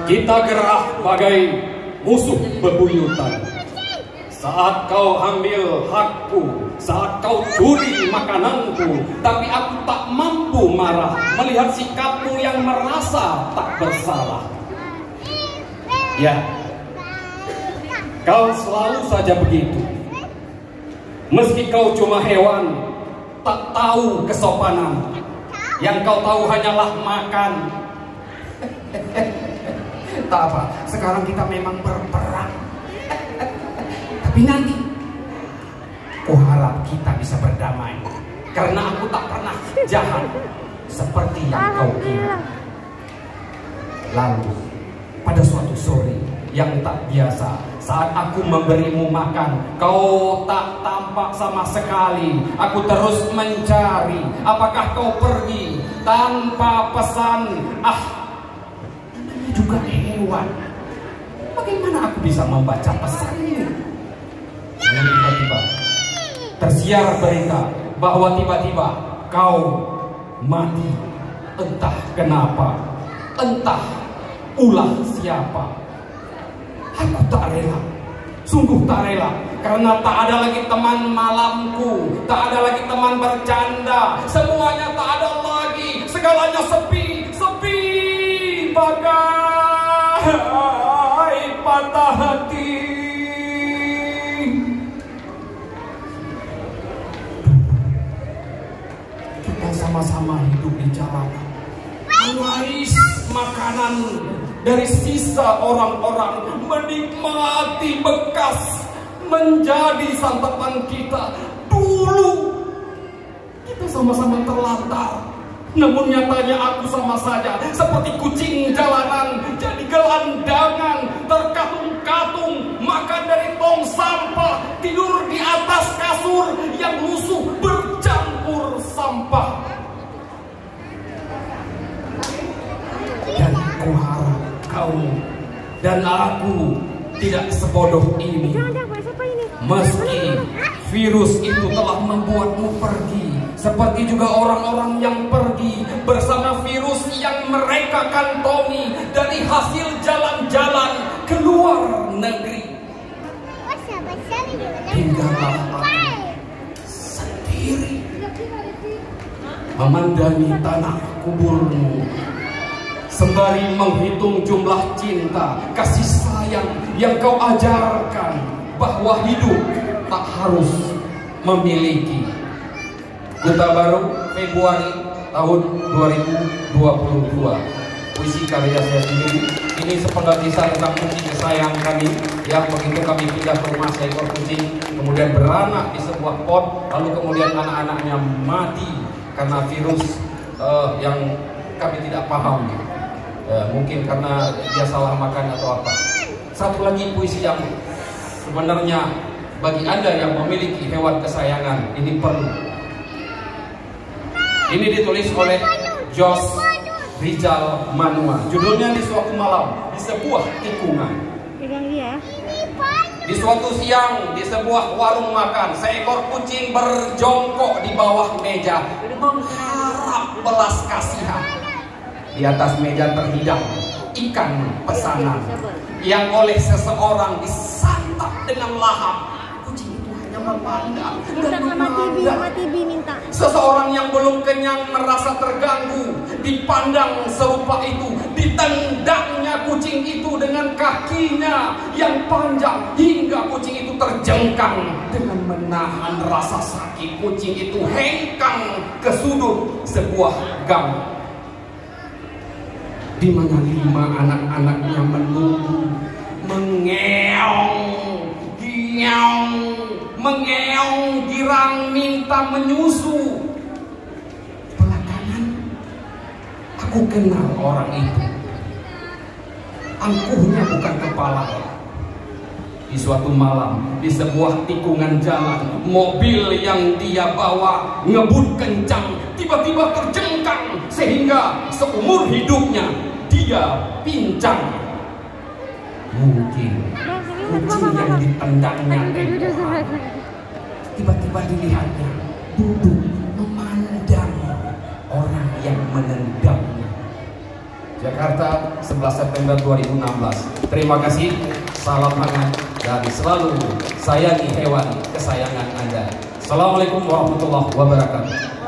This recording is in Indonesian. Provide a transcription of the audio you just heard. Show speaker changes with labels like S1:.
S1: Kita gerah bagai musuh bebuyutan. Saat kau ambil hakku, saat kau curi makananku, tapi aku tak mampu marah melihat sikapmu yang merasa tak bersalah. Ya, kau selalu saja begitu. Meski kau cuma hewan, tak tahu kesopanan. Yang kau tahu hanyalah makan. Tak apa, sekarang kita memang berperang. Tapi nanti, kuharap kita bisa berdamai. Karena aku tak pernah jahat seperti yang kau kira. Lalu, pada suatu sore yang tak biasa, saat aku memberimu makan, kau tak tampak sama sekali. Aku terus mencari, apakah kau pergi tanpa pesan? Namanya juga hewan. Bagaimana aku bisa membaca pesan ini? Dan tiba-tiba tersiar berita bahwa tiba-tiba kau mati. Entah kenapa, entah ulah siapa. Aku tak rela, sungguh tak rela, karena tak ada lagi teman malamku, tak ada lagi teman bercanda, semuanya tak ada lagi, segalanya sepi, sepi, bagai patah hati. Kita sama-sama hidup di jalanan, mengais makanan dari sisa orang-orang, menikmati bekas menjadi santapan kita. Dulu kita sama-sama terlantar, namun nyatanya aku sama saja seperti kucing jalanan, jadi gelandangan, terkatung-katung, makan dari tong sampah, tidur di atas kasur yang lusuh bercampur sampah. Dan kuharap kau dan aku tidak sebodoh ini. Meski virus itu telah membuatmu pergi, seperti juga orang-orang yang pergi bersama virus yang mereka kantongi dari hasil jalan-jalan ke luar negeri. Tinggallah aku sendiri memandangi tanah kuburmu, sembari menghitung jumlah cinta, kasih sayang yang kau ajarkan, bahwa hidup tak harus memiliki. Kota Baru, Februari tahun 2022. Puisi karya saya sendiri. Ini sepenggal kisah tentang kucing sayang kami yang begitu kami pindah ke rumah seekor kucing, kemudian beranak di sebuah pot, lalu kemudian anak-anaknya mati karena virus yang kami tidak paham. Mungkin karena dia salah makan atau apa. Satu lagi puisi yang sebenarnya bagi Anda yang memiliki hewan kesayangan ini perlu. Ini ditulis oleh Jos Rizal Manua. Judulnya Di Suatu Malam di Sebuah Tikungan. Di suatu siang di sebuah warung makan, seekor kucing berjongkok di bawah meja mengharap belas kasihan. Di atas meja terhidang ikan pesanan yang oleh seseorang disantap dengan lahap. Kucing itu hanya memandang dan memandang. Seseorang yang belum kenyang merasa terganggu dipandang serupa itu. Ditendangnya kucing itu dengan kakinya yang panjang hingga kucing itu terjengkang. Dengan menahan rasa sakit, kucing itu hengkang ke sudut sebuah gang, di mana 5 anak-anaknya menunggu, mengeong, girang minta menyusu. Belakangan aku kenal orang itu. Angkuhnya bukan kepala. Di suatu malam di sebuah tikungan jalan, mobil yang dia bawa ngebut kencang, tiba-tiba terjengkang sehingga seumur hidupnya dia pincang. Mungkin kucing yang ditendangnya tempohan, tiba-tiba dilihatnya duduk memandang orang yang menendangnya. Jakarta, 11 September 2016. Terima kasih, salam hangat, dan selalu sayangi hewan kesayangan Anda. Assalamualaikum warahmatullahi wabarakatuh.